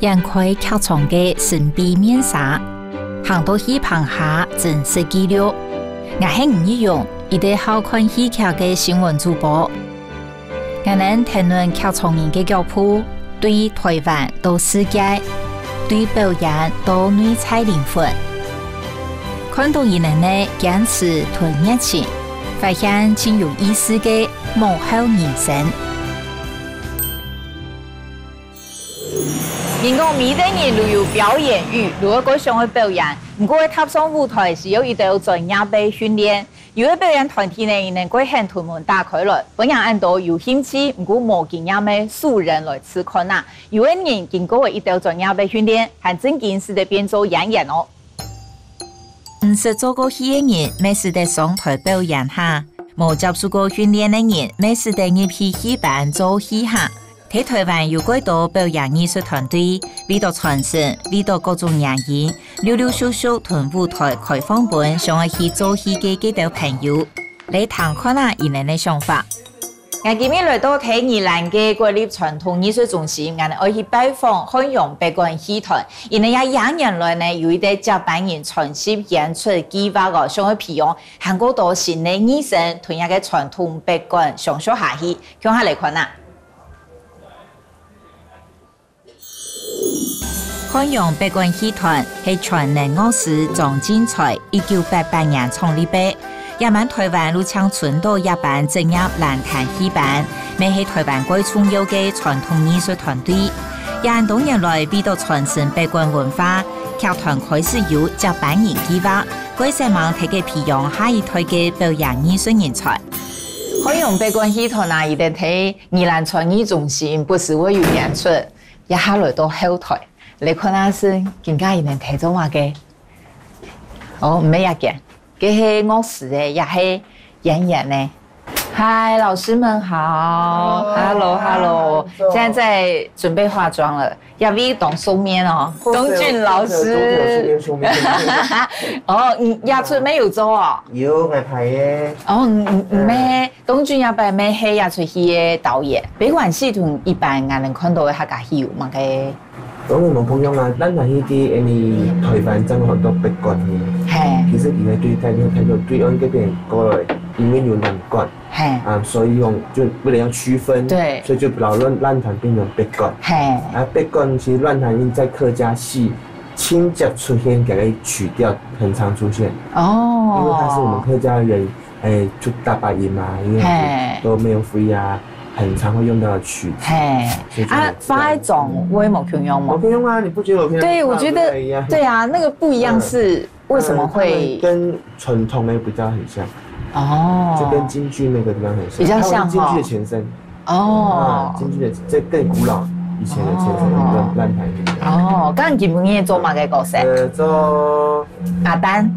眼开客场的神秘面纱，行到戏棚下真实记录。我係唔一樣，一啲好看戲劇嘅新聞主播，我能談論客場人嘅腳步，對台灣到世界，對表演到內在靈魂，看到人嘅堅持同熱情，發現真有意思嘅幕後人生。人講每個人都有表演欲，如果佢想去表演，唔過佢踏上舞台是有一定專業的訓練。有啲表演團體呢，能夠向屯門打開來，本人按到有興趣，唔過冇經驗的素人來試看啦。有啲人經過一定專業的訓練，還真見識得變做演員哦。唔是做過戲嘅人，沒時得上台表演下；冇接受過訓練嘅人，沒時得入去戲班做戲下。喺台灣有幾多表演藝術團隊，為咗傳承，為咗各種原因，陸陸續續同舞台開放本，想要去做戲嘅幾多朋友，嚟談看下伊哋嘅想法。我今日來到睇宜蘭嘅國立傳統藝術中心，我哋去拜訪漢陽北管戲團，因為也兩年來呢有一啲接班人傳習演出計劃個，想要培養韓國多新嘅藝生同一個傳統北管上學下去，向下嚟看啦。漢陽北管戲團係傳人樂師莊進財1988年創立的，也滿台灣陸腔村到一班正業蘭壇戲班，咪係台灣最重要嘅傳統藝術團隊。廿多年來，為咗傳承北管文化，劇團開始有接班人計劃，佢希望睇嘅培養下一代嘅表演藝術人才。漢陽北管戲團啊，伊哋睇宜蘭傳藝中心，不是會有演出，一下來到後台。你看下是更加伊能睇做乜嘅？哦，唔係一件，佢係樂師嘅，也係演員呢。嗨，老師們好 ，Hello， 現在在準備化妝了，要不要動素面哦？東俊老師，哦，亞出沒有做哦？有咪拍嘅。哦，咩？東俊要擺咩？係亞出戲嘅導演。北管系統一般我能看到嘅客家戲有乜嘅？當然冇碰用啊，咱係呢啲你台灣真好多北管嘅。係。其實而家對睇到對岸嗰邊過來，因為有南管。係。啊，所以就為了要區分。對。所以就老亂團變成北管。係。啊，北管其實亂團因在客家戲親腳出現，給它取掉，很常出現。哦。因為它是我們客家人，出大白音嘛，因為都沒有飛啊。很常會用到的曲子。啊，發一種我也冇用嗎？冇用啊，你不覺得我平常？對，我覺得對啊，那個不一樣是為什麼會？跟傳統那個比較很像。哦。就跟京劇那個地方很像。比較像京劇的前身。哦。京劇的這更古老以前的前身一個爛台。哦，咁基本嘢做乜嘅角色？做阿丹。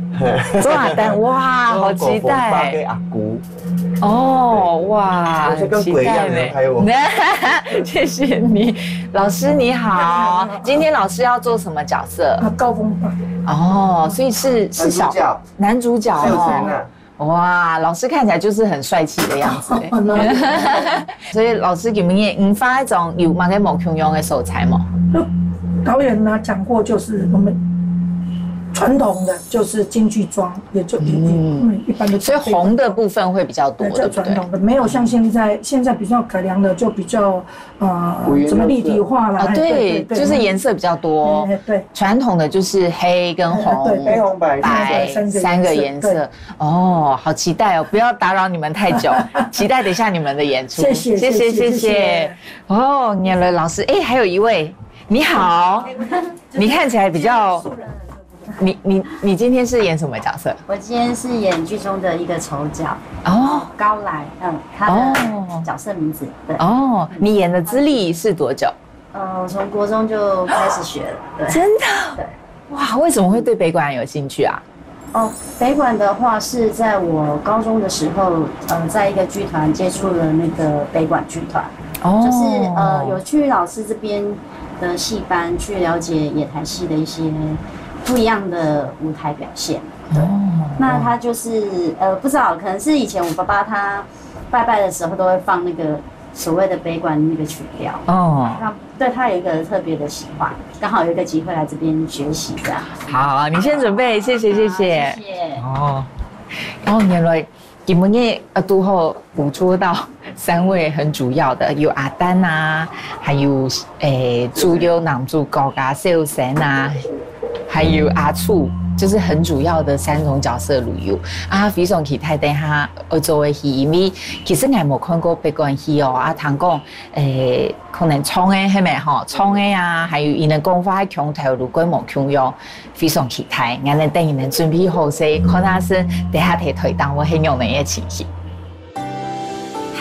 做阿丹，哇，好期待。嘅阿姑。哦，哇，期待呢！謝謝你，老師你好。今天老師要做什麼角色？高峰。哦，所以是小男主角哦。哇，老師看起來就是很帥氣的樣子。所以老師給你發一種有乜嘅冇用嘅素材嗎？導演呢講過，就是我們。傳統的就是京劇裝，也就一般的，所以紅的部分會比較多，對，傳統的沒有像現在比較改良的就比較什麼立體化啦，對，就是顏色比較多，對，傳統的就是黑跟紅，黑紅白三個顏色，哦，好期待哦，不要打擾你們太久，期待等一下你們的演出，謝謝，哦，念了老師，哎，還有一位，你好，你看起來比較。你今天是演什麼角色？我今天是演劇中的一個丑角哦，高來，他的角色名字對哦。你演的資歷是多久？我從國中就開始學了，對，真的？對，哇，為什麼會對北管有興趣啊？哦，北管的話是在我高中的時候，在一個劇團接觸了那個北管劇團，哦，就是有去老師這邊的戲班去了解野台戲的一些。不一樣的舞台表現，對，那他就是不知道，可能是以前我爸爸他拜拜的時候都會放那個所谓的北管那个曲调哦，那对他有一个特别的喜欢，刚好有一个机会来这边学习这样。好，你先准备，谢谢。谢谢。哦，原来今日都好捕捉到3位很主要的，有阿丹啊，还有主要男主角噶小神啊，还有阿楚。就是很主要的3种角色旅游啊，非常期待等下做的戏，因为其实我没看过北管戏哦，啊，听讲可能创的係咪吼，创的啊，还有伊能讲法強投入規模強用，非常期待，我哋等伊能準備好勢，看下是等下提推當我很用的一情形。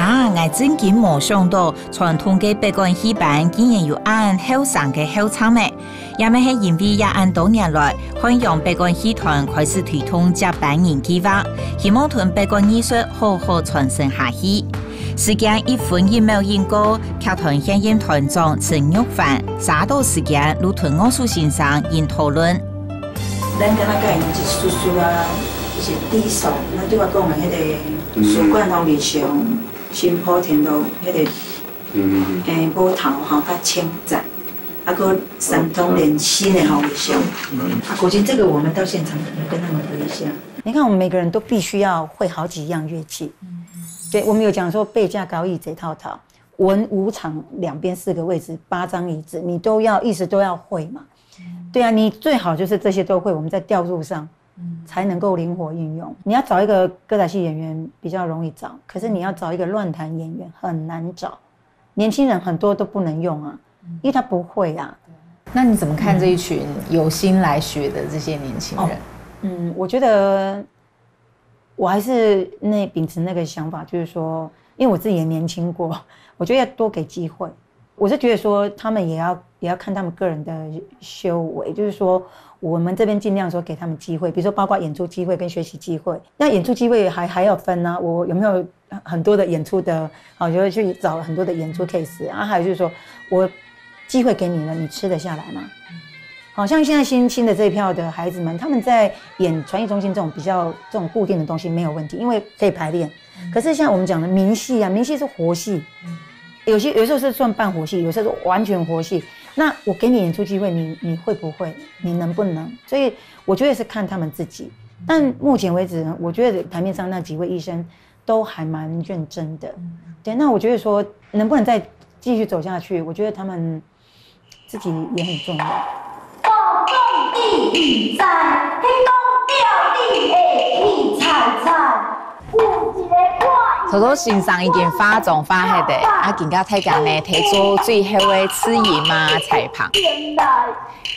我真竟冇想到傳統嘅北管戲班竟然有按後生嘅後場嘅，也咪係因為也按多年來，漢陽北管戲團開始推動接班人計劃，希望屯北管藝術好好傳承下去。時間1分1秒應過，劇團現任團長陳玉凡3到時間如屯藝術先生應討論。咱敢若甲因一叔叔啊，一些低手，咱對我講的迄個蘇冠宏面上。新莆田路迄個舞頭吼，較清窄，啊個三通連新的好像。國軍這個我們到現場跟他們合一下。你看，我們每個人都必須要會好幾樣樂器。對，我們有講說背架高椅這套套，文武場兩邊4個位置，8張椅子，你都要意思都要會嘛。對啊，你最好就是這些都會，我們在調度上。才能夠靈活運用。你要找一個歌仔戲演員比較容易找，可是你要找一個亂彈演員很難找。年輕人很多都不能用啊，因為他不會啊。那你怎麼看這一群有心來學的這些年輕人？我覺得我還是秉持那個想法，就是說，因為我自己也年輕過，我覺得要多給機會。我是覺得說，他們也要看他們個人的修為，就是說。我們這邊盡量說給他們機會，比如說包括演出機會跟學習機會。那演出機會還要分啊，我有沒有很多的演出的，就會去找很多的演出 case 啊。還有就是說我機會給你了，你吃得下來嗎？好像現在新的這一票的孩子們，他們在演傳藝中心這種比較這種固定的東西沒有問題，因為可以排練。可是像我們講的民戲啊，民戲是活戲，有時候是算半活戲，有時候是完全活戲。那我給你演出機會，你會不會？你能不能？所以我覺得是看他們自己。但目前為止呢，我覺得台面上那幾位醫生都還蠻認真的。對，那我覺得說能不能再繼續走下去，我覺得他們自己也很重要。我講第2站，迄講掉地的去採採。偷偷欣賞已經化妝化下的，啊，更加睇緊呢，睇做最後的試演嘛彩排。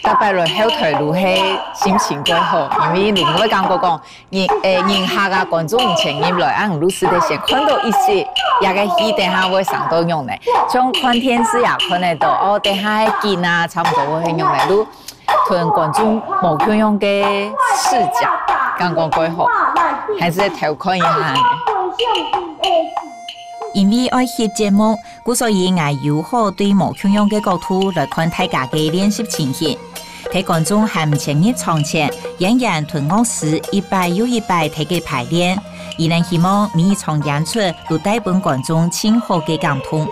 搭擺落後台路係心情幾好，因為如我剛講，人下個觀眾唔請入來，啊，唔如是的先看到一些，也個戲等下會上到用的，像看電視也看得到，哦，等下見啊，差唔多會用的，如同觀眾冇咁樣嘅視角，剛講幾好，還是調看一下。因為愛翕節目，故所以我友好對無腔樣嘅角度來看大家嘅練習情形。睇觀眾還唔前日床前，演員同樂師一擺又一擺睇佢排練，依然希望每一場演出都帶俾觀眾親好嘅感動。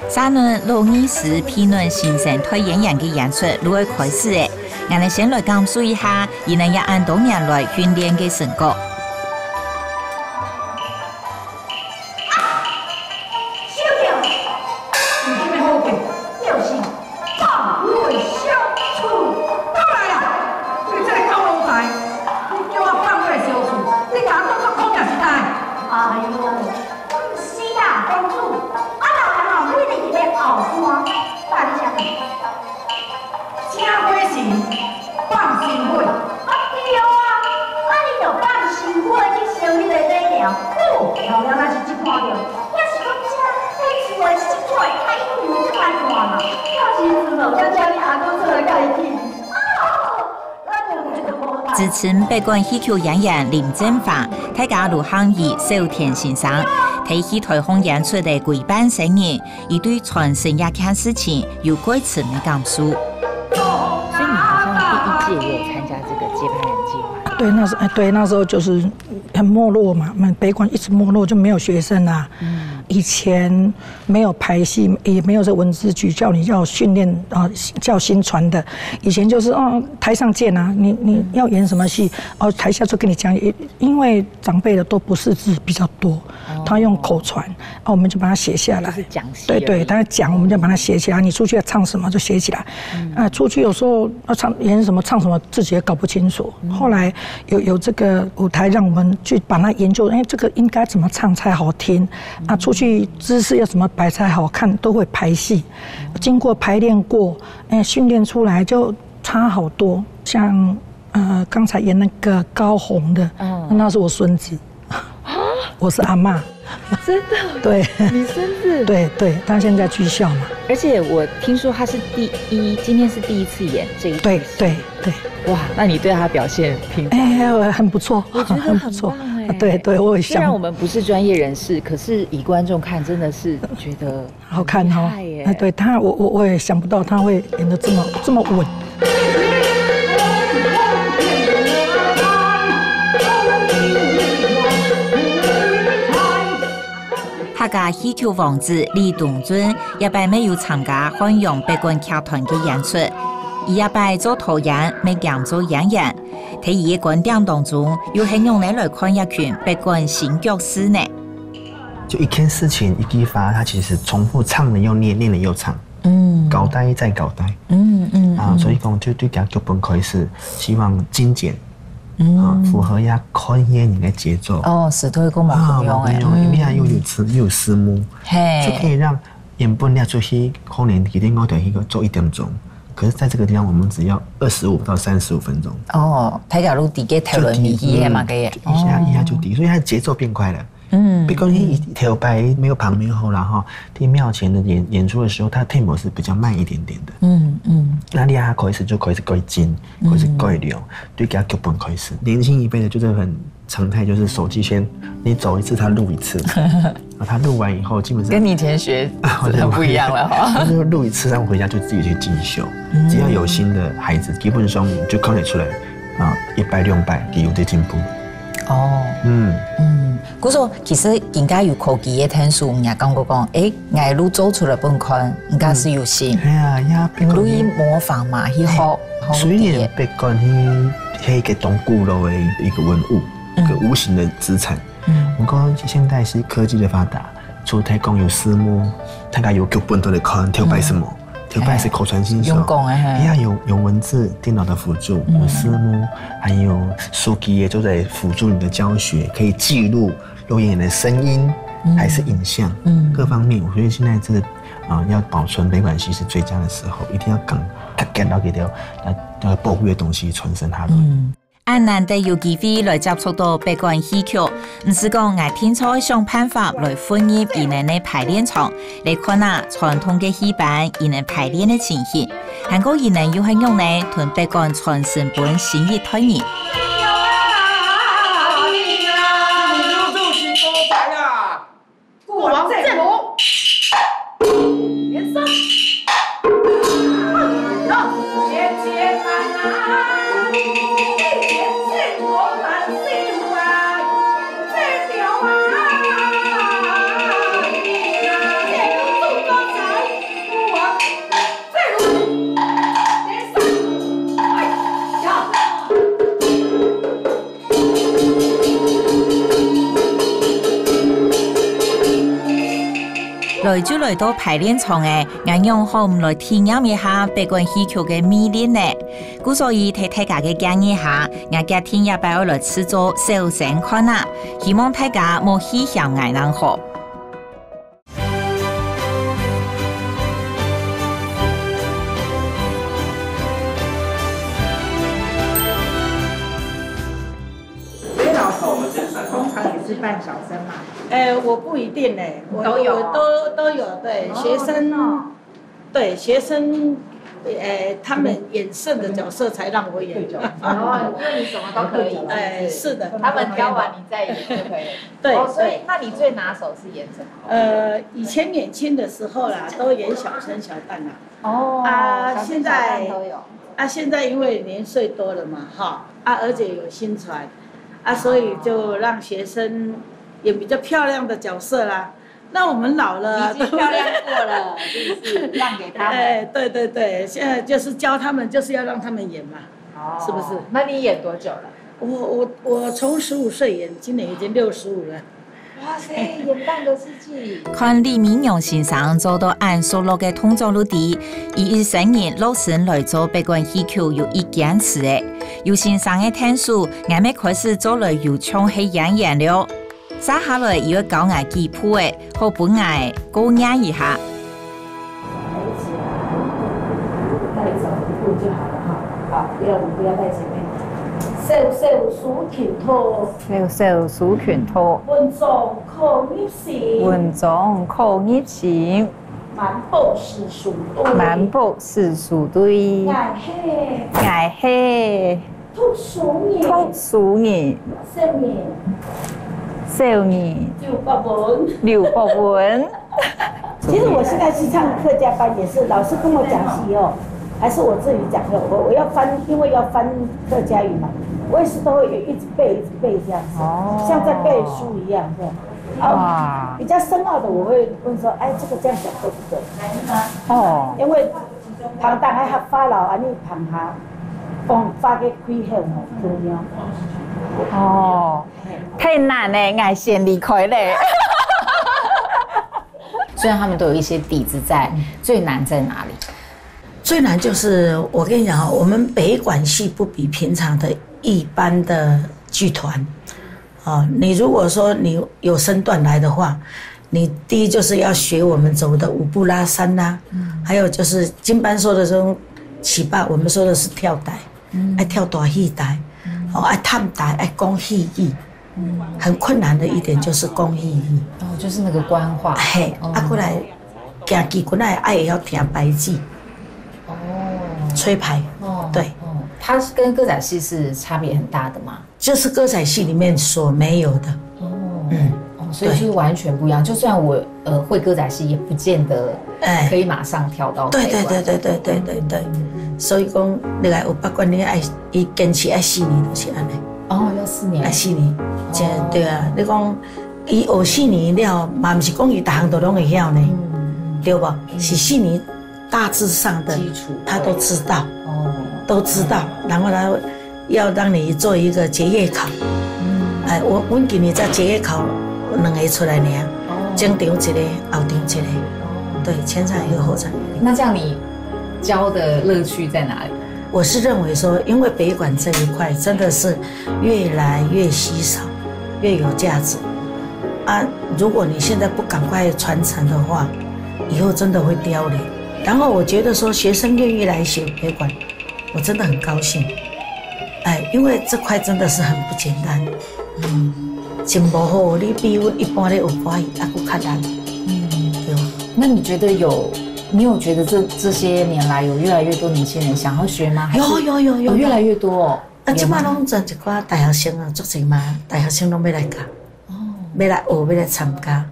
3輪6年時評論新生代演員嘅演出如何開始嘅，我哋先來感受一下，伊能也按多年來訓練嘅成果。自稱北管戲劇演員林正發，大家如行以小田先生，睇戲台風演出的規班成員，伊對傳承一件事情有幾次嘅感受。所以你届也有参加这个接班人计划。对，那时候就是很没落嘛，我们北管一直没落，就没有学生啊。以前没有排戏，也没有这文字剧叫你要训练啊，叫新传的。以前就是台上见啊，你要演什么戏台下就跟你讲，因为长辈的都不识字比较多，他用口传我们就把它写下来。就是讲戏。对，他讲我们就把它写起来。你出去要唱什么就写起来。出去有时候要演什么唱什么自己也搞不清楚。后来有这个舞台让我们去把它研究，这个应该怎么唱才好听出去姿势要怎么摆才好看，都会排戏，经过排练过，训练出来就差好多。像刚才演那个高红的，那是我孙子，我是阿嬷。真的？对，你孙子？对，他现在剧校嘛。而且我听说他是今天是第一次演这一出。对。哇，那你对他表现评价？很不错，我觉得很不错。对，我也想。虽然我们不是专业人士，可是以观众看，真的是觉得好看哦。对他，我也想不到他会演得这么稳。客家戏曲王子李东尊也拜没有参加汉阳北管剧团的演出，伊也拜做导演，没讲做演员。喺伊嘅观点当中，又係用嚟看一群北管新角色呢。就一件事情一激发，他其实重复唱了又念，念了又唱，搞呆再搞呆，所以讲就对剧本开始希望精简。符合呀看演员的节奏是都会讲冇用诶，你看又有诗幕，就可以让演本了出去，可能一定我得一个做1点钟，可是在这个地方我们只要25到35分钟。睇假如底嘅讨论你嘅嘛嘅，一下就低，所以它的节奏变快了。比如你条白没有旁没有后啦哈，在庙前的演出的时候，它的 tempo 是比较慢一点点的。那你啊开始就开始改进，开始改良，对给他剧本开始。年轻一辈的就是很常态，就是手机先你走一次，他录一次，他录完以后基本上跟你以前学很不一样了哈。他就录一次，然后回家就自己去进修。只要有心的孩子，基本上就看得出来100、200都有在进步。嗰個其實人家有科技嘅天數，人家講過講，藝路做出來本款，人家是有心。因為模仿嘛，去學。雖然北管係一個當古老的一個文物，一個無形的資產。不過現在是科技的發達，除太講有詩幕，大家有劇本都來看，跳擺什麼？跳擺是口傳心授，有文字、電腦的輔助，有詩幕，還有手機也都在輔助你的教學，可以記錄錄演員的聲音還是影像，各方面。我覺得現在這個要保存北管戲是最佳的時候，一定要趕緊到給條要保護的東西傳承下來。俺難得有機會來接觸到北管戲曲，唔是講我天才想辦法來混入伊人的排練場，嚟看傳統嘅戲班伊人排練的情形，韓國伊人又係用嚟同北管傳承本新一代人。過往正路，連生，姐姐們來就來到排練場嘅，俺用好唔來體驗一下北管戲曲嘅魅力呢。故所以睇大家嘅建議下，俺今天也擺我來製作小聲看啦，希望大家冇戲向俺能學。通常也是扮小生嘛。我不一定都有都有，对学生，对学生，他们演剩的角色才让我演。因为你什么都可以。是的。他们挑完你再演就可以。对，所以那你最拿手是演什么？以前年轻的时候啦，都演小生小旦啦。现在都有。啊，现在因为年岁多了嘛，哈，啊，而且有新传，啊，所以就让学生演比较漂亮的角色啦。那我们老了，已经漂亮过了，就是让给他们。哎，对对对，现在就是教他们，就是要让他们演嘛，是不是？那你演多久了？我从15岁演，今年已经65了。哇塞，演半个世纪！看李明勇先生做到按所录嘅通作率地，以10年老師來做北管戲曲有意堅持嘅。有先生嘅聽書，我哋開始做嚟有唱戲演員了。接下來要教我記譜嘅，好本我高壓一下。帶走一步就好了哈，好，不要帶前面。小小數拳套，小小數拳套，文狀靠捏線，文狀靠捏線，漫步是數對，漫步是數對，愛嘿，讀書年，讀書年，少年，劉伯文。其實我現在是唱客家班，也是老師跟我講戲哦，還是我自己講的，我要翻，因為要翻客家語嘛。我也是都會一直背這樣子，像在背書一樣這樣。啊，比較深奧的我會問說，哎，這個這樣講對不對？哦，因為旁當喺合法樓，安尼旁下放發嘅開後咁樣。哦，太難嘞，我先離開嘞。虽然他们都有一些底子在，最难在哪里？最难就是我跟你讲，我们北管系不比平常的一般的剧团，你如果说你有身段来的话，你第一就是要学我们走的五步拉山啦，还有就是金班说的这种起霸，我们说的是跳台，爱跳大戏台，爱探台，爱讲戏艺，很困难的一点就是讲戏艺，就是那个官话，嘿，过来行剧本来爱也要听白记。吹牌，对，它跟歌仔戏是差别很大的嘛，就是歌仔戏里面所没有的，所以就是完全不一样。就算我会歌仔戏，也不见得可以马上跳到。对，所以讲你来有不管你爱，伊坚持爱4年就是安尼。哦，要4年。爱4年，对啊。你讲伊学4年了，嘛不是讲伊大项都拢会晓呢，对不？是4年。大致上的基础他都知道，都知道，然后他要让你做一个结业考，我今年在结业考2个出来呢，前场一个，后场一个，对，前场一个，后场一个。那这样你教的乐趣在哪里？我是认为说，因为北管这一块真的是越来越稀少，越有价值啊！如果你现在不赶快传承的话，以后真的会凋零。然后我觉得说学生愿意来学北管，我真的很高兴，因为这块真的是很不简单，真不好，你比我一般的有华语还不较难，对吧？那你觉得你有觉得这些年来有越来越多年轻人想要学吗？有越来越多哦。现在拢转一寡大学生啊，足侪嘛，大学生拢要来教，要来学，要来参加。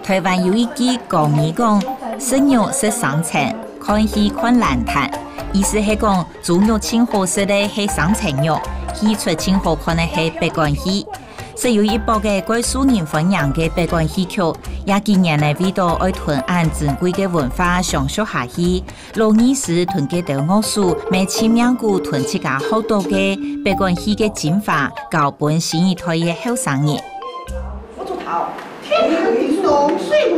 台湾有一句古语讲，食肉食生菜，看戲看爛壇，意思係講做肉清好食的係生菜肉，戲出清好看的係北管戲。是有一部嘅貴數年分享嘅北管戲曲，也今年嚟為到愛屯按珍貴嘅文化上述下去，老二時屯嘅道樂書，每千名股屯自家好多嘅北管戲嘅精華，教本新一代嘅後生人。我做頭。天寒地凍，岁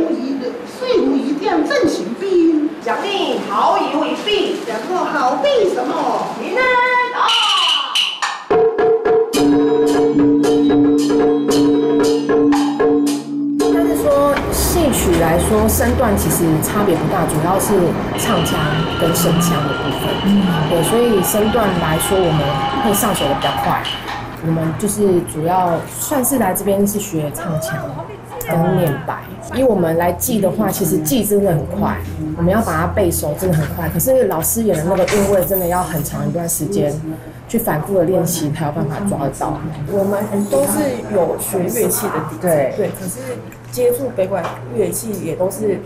如一将阵行兵。奖励好以为弊，然后好弊什么？平安啊！但是说戏曲来说，身段其实差别不大，主要是唱腔跟声腔的部分。对，所以身段来说，我们会上手的比较快。我们就是主要算是来这边是学唱腔跟念白。以我们来记的话，其实记真的很快，我们要把它背熟真的很快。可是老师演的那个韵味，真的要很长一段时间去反复的练习，才有办法抓得到。我们都是有学乐器的底子，对，可是接触北管乐器也都是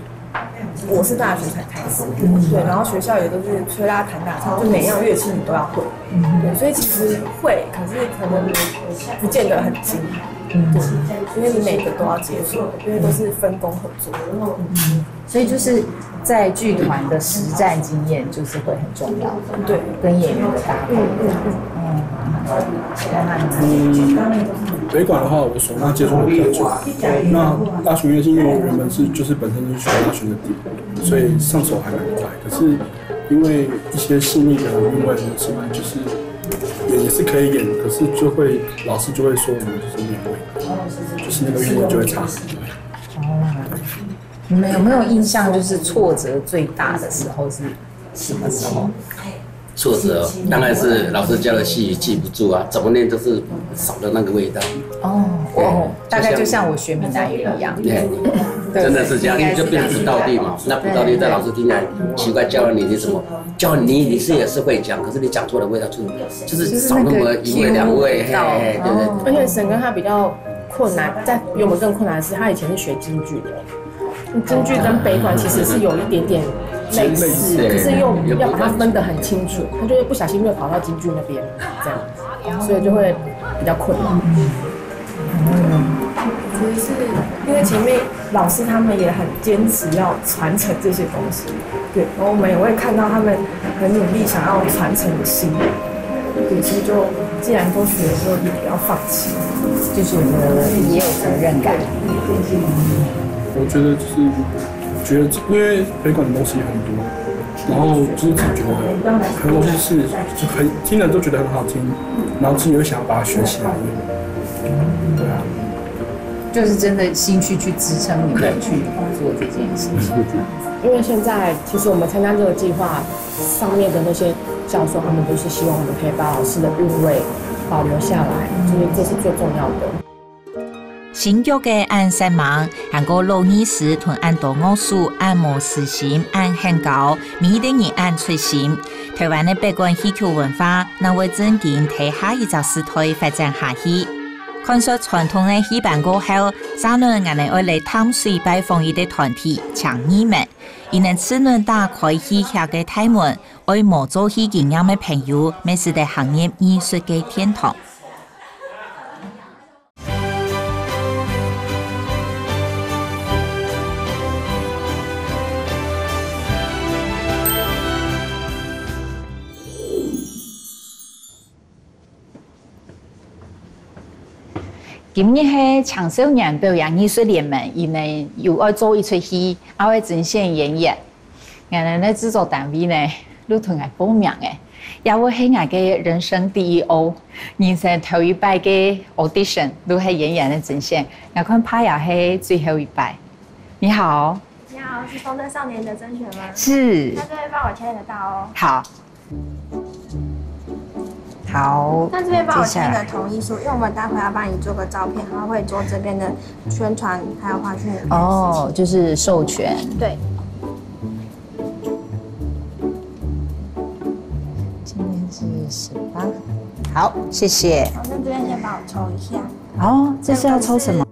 我是大学才开始，对，然后学校也都是吹拉弹打唱，就每样乐器你都要会，对，所以其实会，可是可能不见得很精，对，因为你每个都要接触，因为都是分工合作，所以就是在剧团的实战经验就是会很重要的，对，跟演员的搭配，北管的话，我手上接触的比较久。那大学乐器，因为我原本就是本身就是学大学的底，所以上手还蛮快。可是因为一些细腻的韵味什么，就是也是可以演，可是就会老师就会说我们就是韵味，就是那个韵味就会差很多。你们有没有印象？就是挫折最大的时候是什么时候？挫折当然是老师教的戏记不住啊，怎么练都是少了那个味道。大概就像我学闽南语一样。对，真的是这样，因为就变不到地嘛。那不到地，在老师听来奇怪，教了你怎么教你也是会讲，可是你讲错的味道就是少那么一味两味。对。而且沈哥他比较困难，比我们更困难的是，他以前是学京剧的。京剧跟北管其实是有一点点类似，可是又要把它分得很清楚，他就会不小心又跑到京剧那边，这样，所以就会比较困难。其实是因为前面老师他们也很坚持要传承这些东西，对，然后我们也会看到他们很努力想要传承的心，对，所以就既然都学了，就也不要放弃，就是也有责任感。我觉得因为北管的东西很多，然后就是自己觉得很多东西是就很听人都觉得很好听，然后自己又想要把它学起来。对啊，就是真的兴趣去支撑你们去做这件事情。因为现在其实我们参加这个计划上面的那些教授，他们都是希望我们可以把老师的韵味保留下来，所以这是最重要的。新剧嘅按三盲，韩國老藝師同按多藝術按模實行按很高，每的人按出現。台灣嘅北管戲劇文化，能為正經睇下一個時代發展下去。看出傳統嘅戲班過後，三輪我哋愛嚟探水拜訪一啲團體，搶耳目，而能此輪打開戲劇嘅大門，為冇做戲經驗嘅朋友，美食嘅行業藝術嘅天堂。今日係青少年表演藝術聯盟，伊呢又愛做一出戲，也會甄選演員。我哋咧製作單位呢，都同我報名嘅，也會係我嘅人生第一奧，人生頭一擺嘅 audition 都係演員嘅甄選。我看拍也係最後一擺。你好，你好，是風燈少年的甄選嗎？是。那這邊幫我簽一個到哦。好。好，那这边帮我签一个同意书，因为我们待会要帮你做个照片，然后会做这边的宣传还有花絮的。哦，就是授权。对。今天是18。好，谢谢。好，那这边先帮我抽一下。哦，这是要抽什么？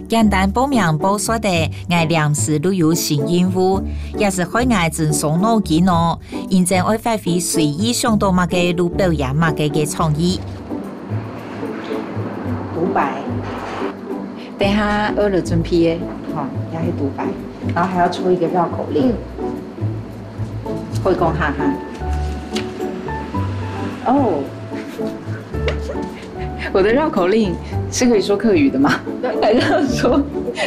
簡單報名報所的，我臨時都有新任務，也是開我真傷腦筋哦。現在我發揮隨意想到乜嘅都表演乜嘅創意。獨白，等下二了準備嘅，好，要係獨白，然後還要抽一個繞口令，會講哈哈。哦。我的繞口令是可以說客語的嗎？還是要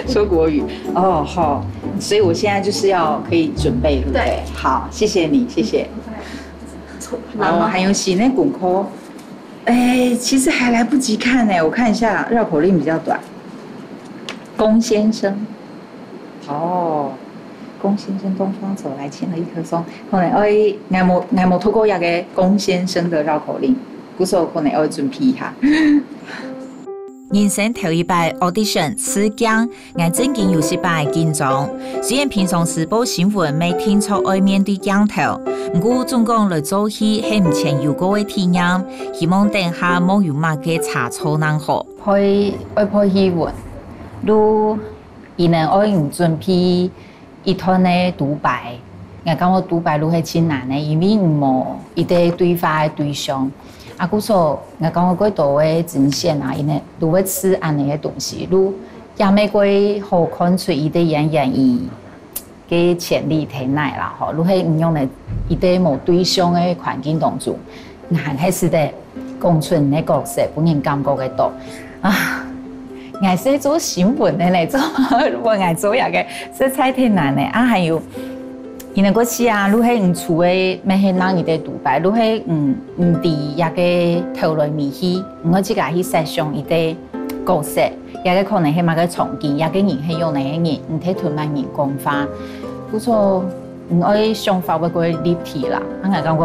說國語？哦，好，所以我現在就是要可以準備，對不對？好，謝謝你，謝謝。然後還有洗內滾扣，哎，其實還來不及看呢，我看一下繞口令比較短。龔先生，哦，龔先生東方走來牽了一棵松，可能我冇透過一個龔先生的繞口令。古時候可能要準備一下。人生頭一擺 audition 試鏡，我正經有些擺緊張。雖然平常時報新聞未聽出愛面對鏡頭，不過總講來做戲係唔前有過嘅體驗，希望等下冇有乜嘅差錯能好。愛報新聞，如伊能愛唔準備一团的独白，我感觉独白愈係真難的，因為冇一個對話的對象。啊，故說我感覺過多的呈現啊，因為愈會吃安尼的東西，愈也沒過好看出伊個演員伊個潛力體內啦，吼，愈係唔用嚟一個冇對象的環境當中，硬係是得講出你角色本人感覺嘅多啊。我是做新聞的咧，做我愛做一個色彩挺難的啊，還有。因為嗰次啊，愈係唔處嘅，咩係人伊個獨白，愈係唔佇一個頭來面去，我自家去設想伊個角色，一個可能係某個場景，一個人係用哪個人，唔睇同埋人講法，故錯唔愛想法會過立體啦。我感覺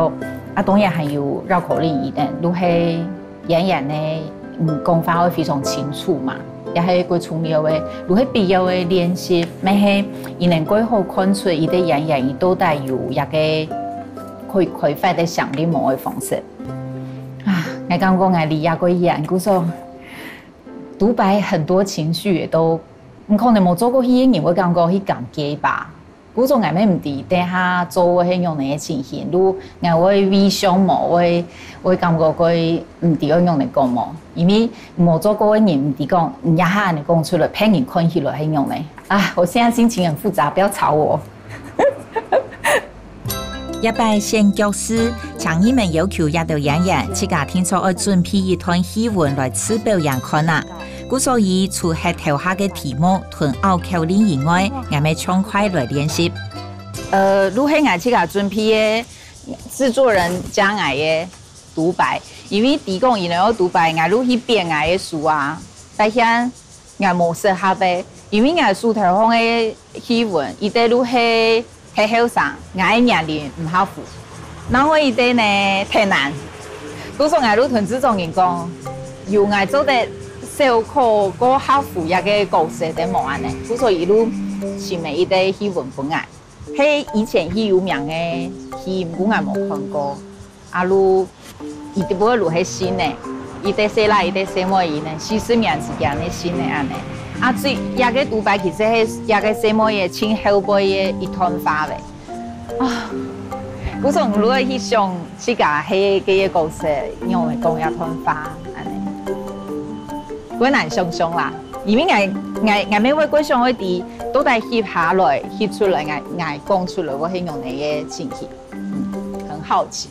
啊，當然係有繞口令一點，愈係演員咧，講法會非常清楚嘛。也係佢重要嘅，如果必要嘅練習，咪係伊能夠好看出伊啲演員伊都帶有一個可以開發的想啲某嘅方式。啊，我感覺我離一個演，故說獨白很多情緒也都，唔可能冇做過戲嘅人會感覺去咁假吧。故說我咪唔知，等下做係用哪個情形，如我會微笑冇，會感覺佢唔知用嚟講冇，因為冇做過嘅人唔知講，一下你講出來，別人看起來係用嚟。啊，我現在心情很複雜，不要吵我。一擺選角師，強議們要求一道演員自家聽說要準備一段戲文來次表演看啊。故所以除係頭下嘅題目同拗口令以外，我咪暢快來練習。如果我自家準備嘅製作人將我嘅獨白，因為提供伊能有獨白，我如去編我嘅書啊，但係我冇適合嘅，因為我書頭上嘅戲文，伊哋如係後生，我嘅年齡唔合符，然後伊哋呢太難。故所我如同製作人講，由我做得小可個合符一個角色的模樣呢，故所一路前面伊啲戲文本愛，係以前戲有名嘅戲，我係冇看過。啊路伊啲不會路係新嘅，伊啲寫啦，伊啲寫乜嘢呢？40年之間嘅新嘅安尼。啊，最一個獨白其實係一個寫乜嘢，前後輩嘅一段話嘅。啊，故所如果去想自家係幾個角色，用嚟講一段話。我難想象啦，因為我每位觀眾會啲都係翕下來、翕出來，我講出來，我係用你嘅情緒，很好奇。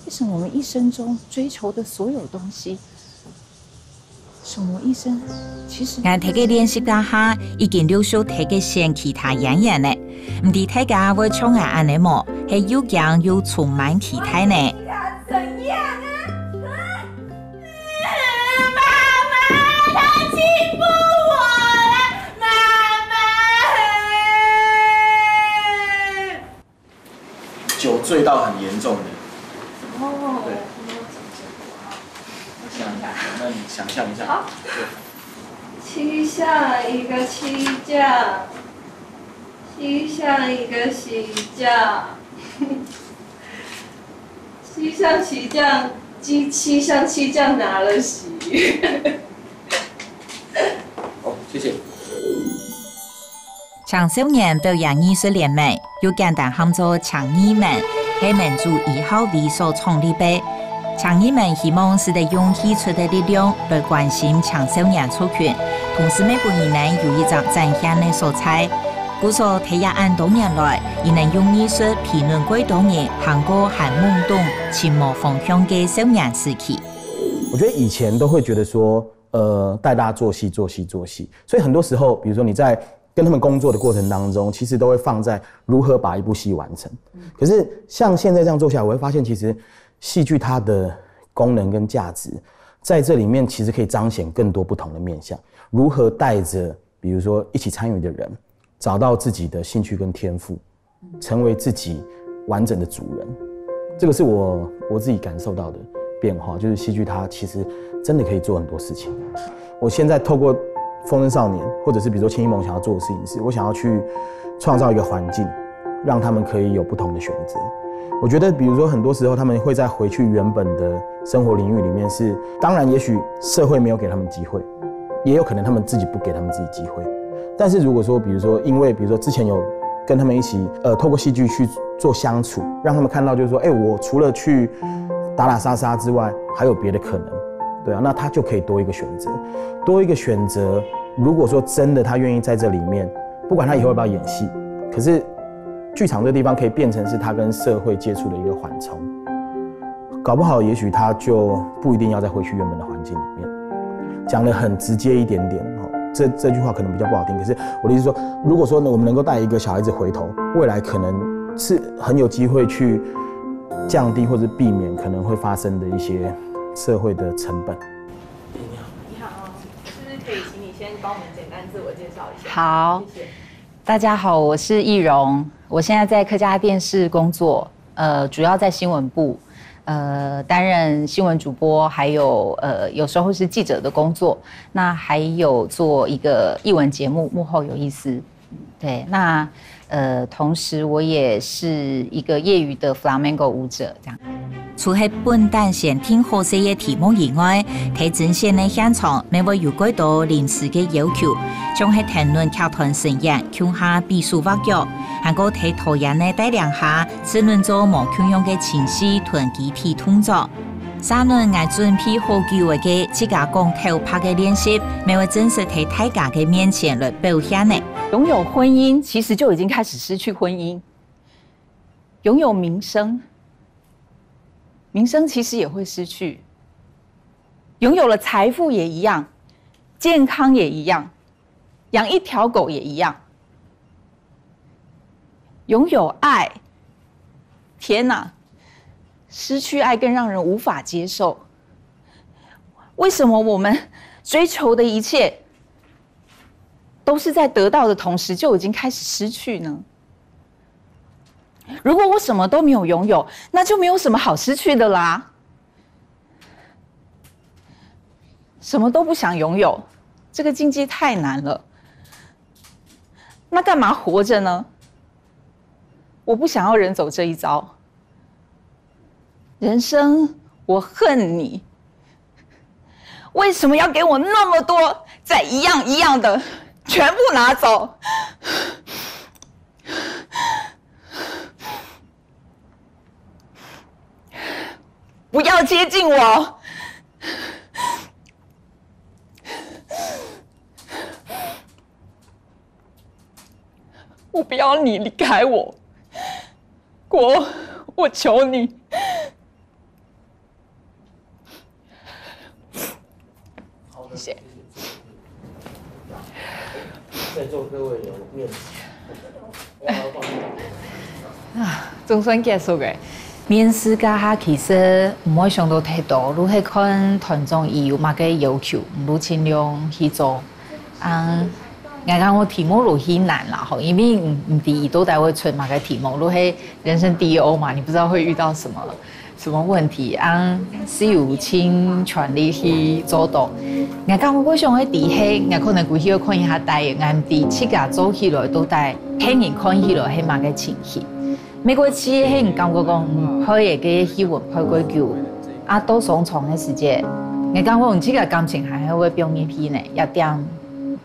這是我們一生中追求的所有東西，是我們一生其實。我睇嘅練習家下已經溜手睇嘅先其他演員咧，唔知大家會唱下安尼麼？係又強又充滿期待呢？酒醉到很嚴重的。哦。對。那你想象一下。好。騎上一個騎將，騎上一個騎將，騎上騎將，騎上騎將拿了席。好，謝謝。青少年表演藝術聯盟又簡單喊做強議們，係民主1號會所創立的。強議們希望是得用戲出的力量來關心青少年族群，同時每個人能有一張展現的素材。故所睇下按多年來，亦能用藝術評論過多年韓國很懵懂、情無方向的少年時期。我覺得以前都會覺得說，帶大家做戲，所以很多時候，比如說你在跟他們工作的過程當中，其實都會放在如何把一部戲完成。可是像現在這樣做下來，我會發現其實戲劇它的功能跟價值，在這裡面其實可以彰顯更多不同的面向。如何帶着，比如說一起參與的人，找到自己的興趣跟天賦，成為自己完整的主人。這個是我自己感受到的變化，就是戲劇它其實真的可以做很多事情。我現在透過風聲少年，或者是比如說千禧夢想要做的事情是，我想要去創造一個環境，讓他們可以有不同的選擇。我覺得，比如說很多時候他們會再回去原本的生活領域裡面是，當然也許社會沒有給他們機會，也有可能他們自己不給他們自己機會。但是如果说，比如说之前有跟他们一起透过戏剧去做相处，让他们看到就是说，我除了去打打杀杀之外，还有别的可能，对啊，那他就可以多一个选择，多一个选择。如果说真的他愿意在这里面，不管他以后要不要演戏，可是剧场这个地方可以变成是他跟社会接触的一个缓冲，搞不好也许他就不一定要再回去原本的环境里面。讲得很直接一点点，这句话可能比较不好听，可是我的意思是说，如果说我们能够带一个小孩子回头，未来可能是很有机会去降低或者避免可能会发生的一些社会的成本。你好，是不是可以请你先帮我们简单自我介绍一下？好，谢谢。大家好，我是易容，我现在在客家电视工作，主要在新闻部，担任新闻主播，还有有时候是记者的工作，那还有做一个艺文节目《幕后有意思》，对，那同时我也是一个业余的 Flamenco 舞者，这样。除喺本单先聽好些嘅題目以外，睇整線嘅現場，每位有幾多臨時嘅要求，將喺談論劇團成員強下必須挖掘，還個睇導演嘅帶領下，討論咗無強用嘅情緒同具體動作。三輪我準備好幾位嘅自家講頭拍嘅練習，每位真實喺大家嘅面前來表現嘅。擁有婚姻，其實就已經開始失去婚姻；擁有名聲。名聲其實也會失去，擁有了財富也一樣，健康也一樣，養一條狗也一樣。擁有愛，天哪，失去愛更讓人無法接受。為什麼我們追求的一切，都是在得到的同時就已經開始失去呢？如果我什麼都沒有擁有，那就沒有什麼好失去的啦。什麼都不想擁有，這個境界太難了。那幹嘛活着呢？我不想要人走這一遭。人生，我恨你。為什麼要給我那麼多，再一樣一樣的全部拿走？不要接近我！我不要你離開我，我求你！謝謝。在座各位有面總算結束嘅。面試家下其實唔可以想到太多，你係看團長伊有乜嘅要求，你盡量去做。我講我題目都很難啦，因為唔知伊到底會出乜嘅題目，你係人生第一歐嘛，你不知道會遇到什麼問題，是有盡全力去做到。我講我想喺底下，我可能過去要看一下大嘅，我第七家做起來都帶聽人看起來係乜嘅情緒。美國企業係唔感覺講可以嘅希望可以久，都上床嘅時間，我講我用這個感情係會變一批呢，一點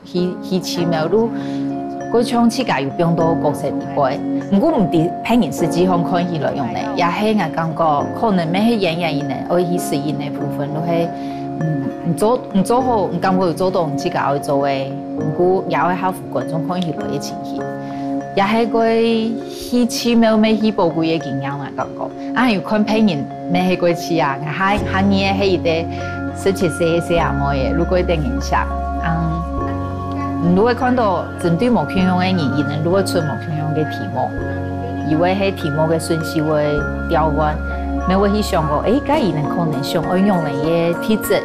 去奇妙路，嗰種世界又變到國際比賽，不過唔啲偏人實際上看起來用呢，也係我感覺可能咩係演員呢，可以去適應嘅部分都係唔做好，唔感覺有做到唔自己愛做嘅，不過也會克服觀眾看起來嘅情緒。也係個去奇妙咩去寶貴嘅經驗啊，感覺。要看配人咩係過去啊，下年係一啲17歲小阿妹嘅，如果一定影響，如果看到針對冇強用嘅人，伊能如果出冇強用嘅題目，以為係題目嘅順序會調換，咪會去想過，咁伊能可能想用嚟嘅體質，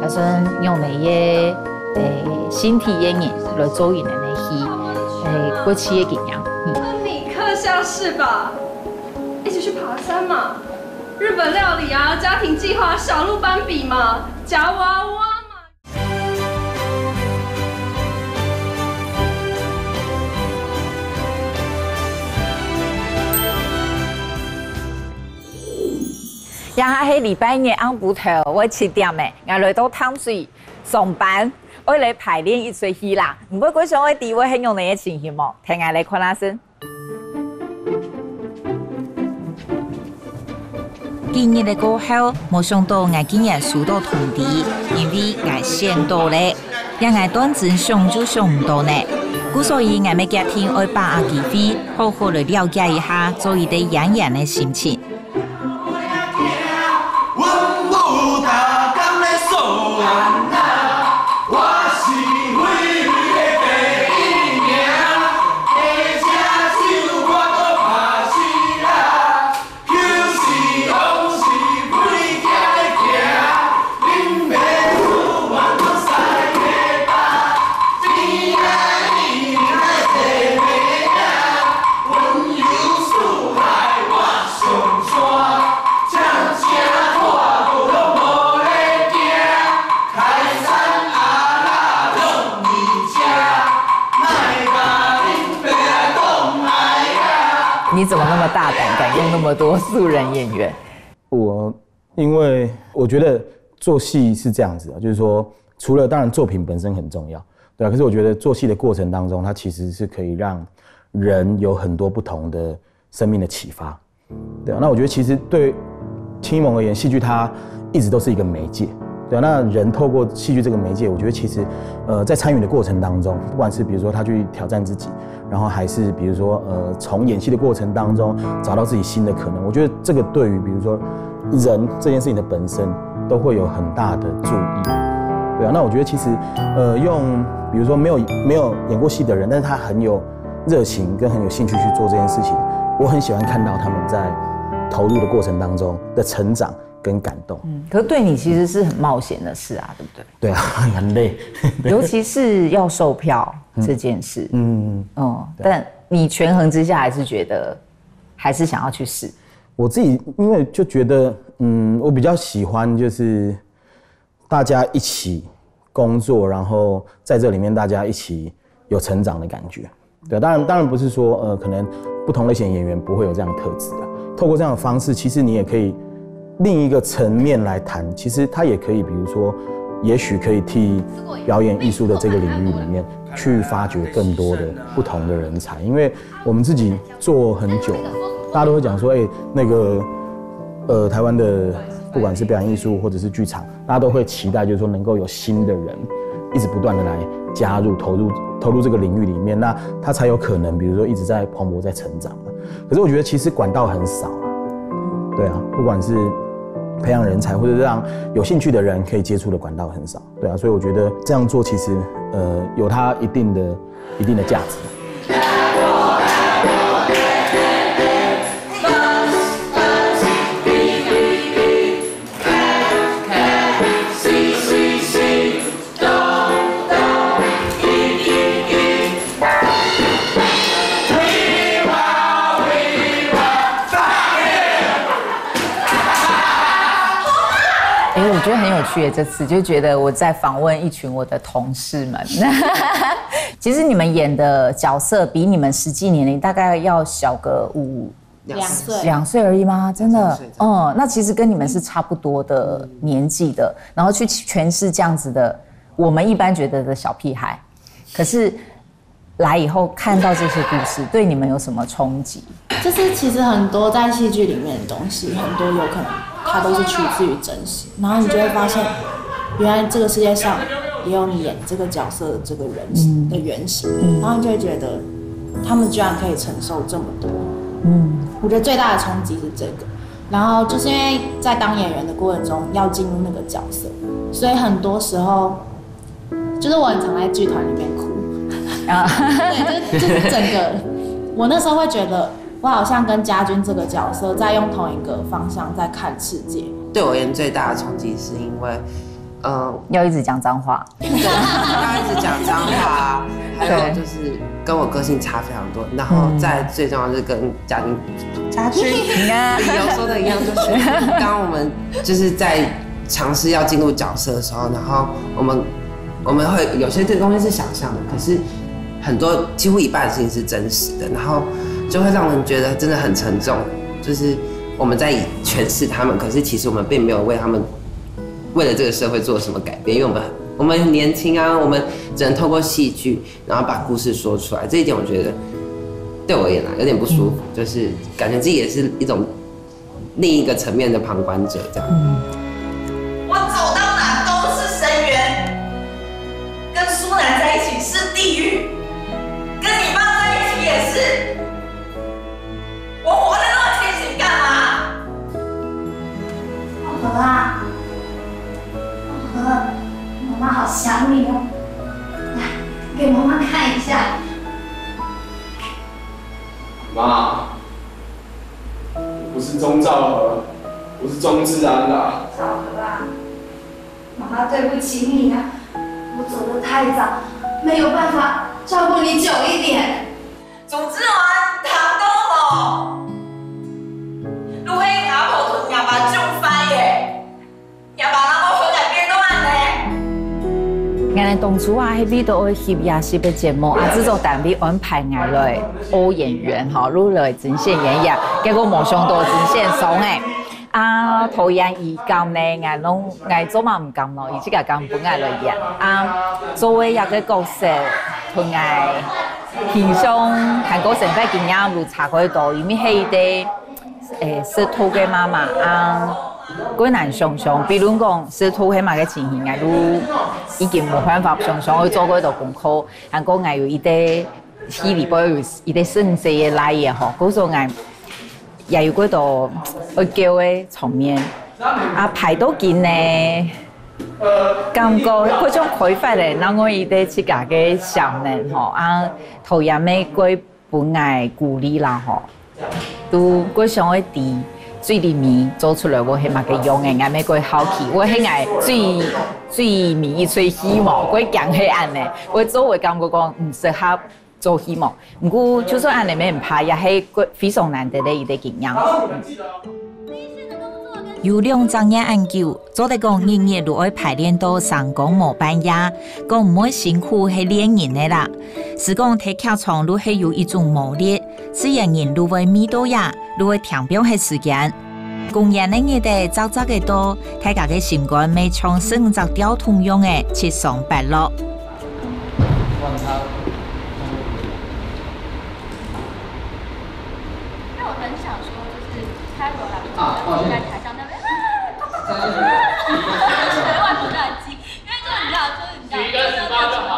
或者用嚟嘅身體嘅人來做人嘅戲。過去嘅經驗。你客校是吧？一起去爬山嘛，日本料理啊，家庭計劃，小鹿斑比嘛，夾娃娃嘛。也係禮拜日晏晡頭，我7點嘅，我來到淡水。上班，我来排练一出戏啦。唔过嗰上我地位很用你嘅情形么？听下来看下先。今日的过后，没想到我竟然收到通知，因为我先到咧，也我当真想就想唔到呢。故所以我们家庭爱把阿基飞好好的了解一下，做伊哋养养的心情。你怎么那么大胆，敢用那么多素人演员？因为我觉得做戏是这样子的，就是说，除了当然作品本身很重要，对啊，可是我觉得做戏的过程当中，它其实是可以让人有很多不同的生命的启发，对啊。那我觉得其实对青艺盟而言，戏剧它一直都是一个媒介。对啊，那人透过戏剧这个媒介，我觉得其实，在参与的过程当中，不管是比如说他去挑战自己，然后还是比如说从演戏的过程当中找到自己新的可能，我觉得这个对于比如说人这件事情的本身都会有很大的注意。对啊，那我觉得其实用比如说没有演过戏的人，但是他很有热情跟很有兴趣去做这件事情，我很喜欢看到他们在投入的过程当中的成长跟感动。可是对你其实是很冒险的事啊，对不对？对啊，很累，尤其是要售票这件事。但你权衡之下还是觉得，还是想要去试。我自己因为就觉得，我比较喜欢就是大家一起工作，然后在这里面大家一起有成长的感觉。对，当然不是说可能不同类型的演员不会有这样的特质啊。透过这样的方式，其实你也可以另一个层面来谈，其实它也可以，比如说，也许可以替表演艺术的这个领域里面去发掘更多的不同的人才，因为我们自己做很久了，大家都会讲说，那个台湾的不管是表演艺术或者是剧场，大家都会期待，就是说能够有新的人一直不断的来加入投入这个领域里面，那他才有可能，比如说一直在蓬勃在成长嘛。可是我觉得其实管道很少啊，对啊，不管是培养人才，或者让有兴趣的人可以接触的管道很少，对啊，所以我觉得这样做其实有它一定的价值。我觉得很有趣耶，这次就觉得我在访问一群我的同事们。其实你们演的角色比你们实际年龄大概要小个2岁而已吗？真的？那其实跟你们是差不多的年纪的，然后去诠释这样子的我们一般觉得的小屁孩，可是来以后看到这些故事，对你们有什么冲击？就是其实很多在戏剧里面的东西，很多有可能它都是出自于真实，然后你就会发现，原来这个世界上也有你演这个角色的这个人的原型，然后你就会觉得他们居然可以承受这么多。我觉得最大的冲击是这个，然后就是因为在当演员的过程中要进入那个角色，所以很多时候就是我很常在剧团里面哭。对，就是整个，我那时候会觉得，我好像跟家军这个角色在用同一个方向在看世界。对我而言，最大的冲击是因为，要一直讲脏话，对，要一直讲脏话，还有就是跟我个性差非常多，然后再最重要就是跟家军理由说的一样，就是当我们就是在尝试要进入角色的时候，然后我们会有些这个东西是想象的，可是很多几乎一半的事情是真实的，然后就会让人觉得真的很沉重。就是我们在诠释他们，可是其实我们并没有为他们为了这个社会做什么改变，因为我们我们很年轻啊，我们只能透过戏剧，然后把故事说出来。这一点我觉得对我而言有点不舒服，就是感觉自己也是一种另一个层面的旁观者这样。我走到哪都是深渊，跟苏南在一起是地狱，跟你妈在一起也是。我活得那么清醒干嘛？宝和啊，宝和，妈妈好想你哦，来给妈妈看一下。妈，我不是钟兆和，我是钟志安啦。兆和啊，妈妈对不起你啊，我走得太早，没有办法照顾你久一点。组织完堂工了，如果阿婆同也把种翻耶，也把那个好改变乱呢。我哋当初啊，迄边都会翕夜视的节目啊，制作单位安排我来欧演员吼，入来真线演员，结果冇想到真线爽诶。啊，头演伊甘呢，我做嘛唔甘咯，伊即个甘本来来演啊，作为一个角色，同我形象韩国成份经验如差开多，因为迄个石头嘅妈妈啊，几难想象。比如讲石头迄嘛个情形啊，如已经冇办法想象去做嗰度功课，韩国我有伊啲戏里边有伊啲甚至嘅来嘢吼，嗰种我。也有嗰度去叫嘅場面，啊排到見呢，感覺嗰種開發咧，讓我伊啲自家嘅少年吼，啊頭也咩過本來鼓勵啦吼，都嗰想去啲最裡面做出來，我係嘛嘅用嘅，嗌咩過好奇，我係嗌最面最希望，過強係安呢，我做會感覺講唔適合。做希望，不過就算安尼咩唔怕，也係非常難得的一個經驗。有兩專業研究，做得講日日都愛排練到上工無半夜，講唔會辛苦係練人的啦。是講睇劇場都係有一種魔力，只要人都會迷到呀，都會聽表係時間。公園的日的早早嘅多，大家嘅心肝未從生活掉同樣嘅七上八落。在台上那边，外婆在惊，因为就是你知道，1跟18就好。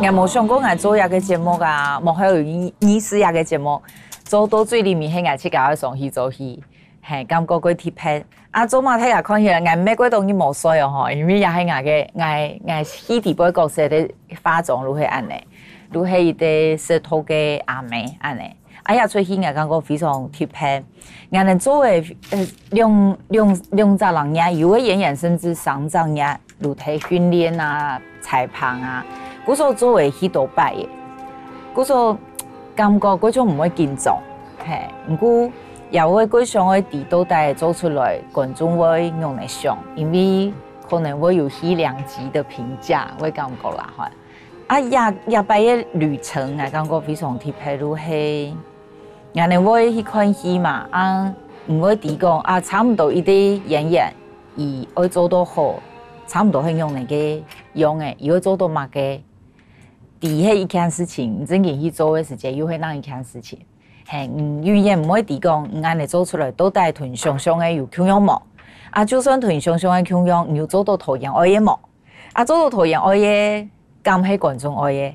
我冇想過我做一個節目噶，冇係有意思一個節目，做到最裡面係我自己去上去做戲，係感覺佢貼片。啊，做嘛睇下看起來，我咩鬼東西冇衰哦吼，因為也係我戲底部角色的化妝都係安尼，都係一啲石頭嘅阿妹安尼。哎呀，出戲我感覺非常貼片。我能做嘅兩隻人呀，有嘅演員甚至3隻呀，露台訓練啊、裁判啊。嗰種做為許多擺嘅，嗰種感覺嗰種唔會緊張，係，不過又會嗰種嘅地都帶做出來，觀眾會用嚟想，因為可能會有1、2集的評價，會感覺啦，係。啊，日擺嘅旅程啊，感覺非常貼切，都係，人哋會去看戲嘛，啊，唔會提講啊，差唔多一啲演員，而會做到好，差唔多係用嚟嘅用嘅，而會做到乜嘅。第係一件事情，你真嘅去做嘅時間，又係另一件事情。係，語言唔可以提講，按你做出來都帶同想象嘅有同樣冇。啊，就算同想象嘅同樣，你要做到同樣愛嘅冇。啊，做到同樣愛嘅，咁係觀眾愛嘅。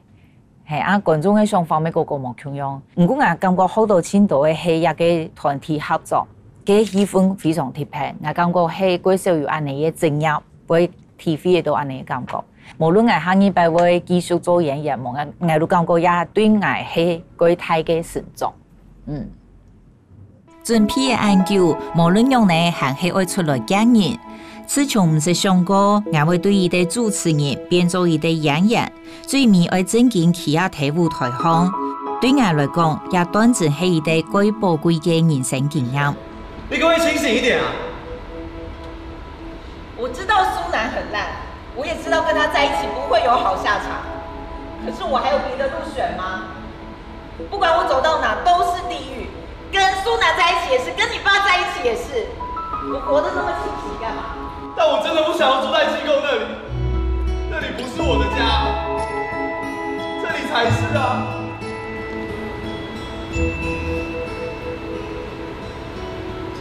係啊，觀眾嘅想法咩個個冇同樣。唔過我感覺好多程度嘅係一個團體合作，嘅氣氛非常貼切。我感覺係幾少有安尼嘅正業，會 TV 都安尼嘅感覺。無論我下一輩會繼續做演員，我都感覺也對我係幾大嘅成長。準備嘅研究，無論用呢還係會出來講人，自從唔是想過，我會對伊啲主持人變做伊啲演員，最尾會正經企喺睇舞台上。对我来讲，也单只是一个最宝贵的人生经验。你可不可以清醒一点啊？我知道苏南很烂，我也知道跟他在一起不会有好下场，可是我还有别的路选吗？不管我走到哪都是地狱，跟苏南在一起也是，跟你爸在一起也是，我活得这么清醒干嘛？但我真的不想要住在机构那里，那里不是我的家，这里才是啊！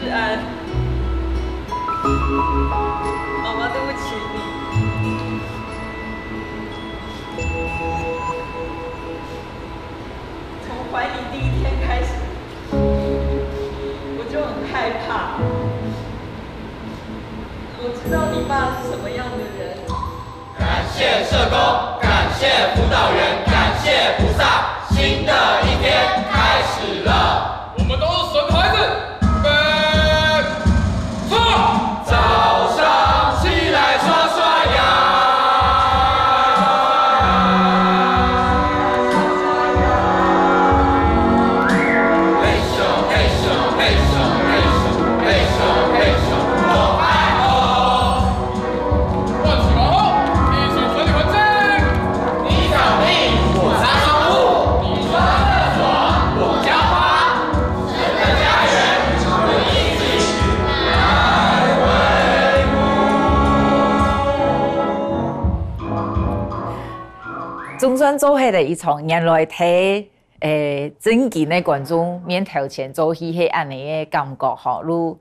志安，妈妈对不起你。从怀你第一天开始，我就很害怕。我知道你爸是什么样的人。感谢社工，感谢辅导员，感谢菩萨，新的一天开始了。我们都是神孩子。早上起来刷刷牙，嘿咻嘿咻嘿咻嘿咻嘿咻嘿咻，我爱哦。换洗完后，一起整理环境。你扫地，我擦窗户；你刷厕所，我浇花。神的家园，我们一起来维护。总算做起来一场原来睇正经的观众面头前做戏系安尼的感觉吼，如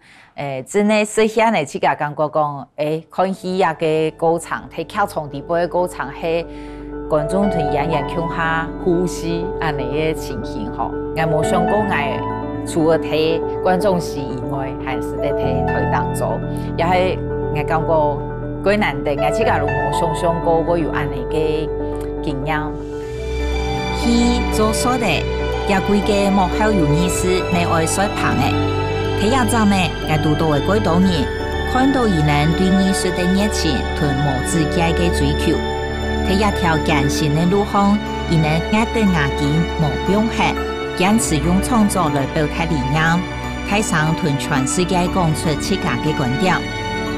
真的实现的自家感觉讲，看戏啊个歌唱，睇跳床底部的歌唱，系观众同演员腔下呼吸安尼的情形吼，我冇想过我除了睇观众席以外，还是在睇台当中，也系我感觉quite难得，我自家都冇想过我有安尼嘅经验。去做所的，也规个幕后有意思，你爱甩棒的。睇下站呢，我读到的几多年，看到伊人对艺术的热情同无止境的追求。睇下条艰辛的路向，伊人压得牙根无表现，坚持用创作来表达理念，开上同全世界讲出自家的观点。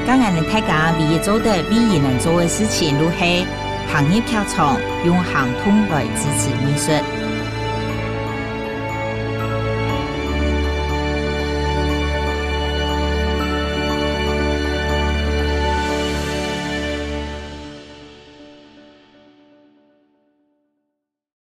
今日的大家唯一做得比伊人做的事情，如是行业跳床，用行通来支持艺术。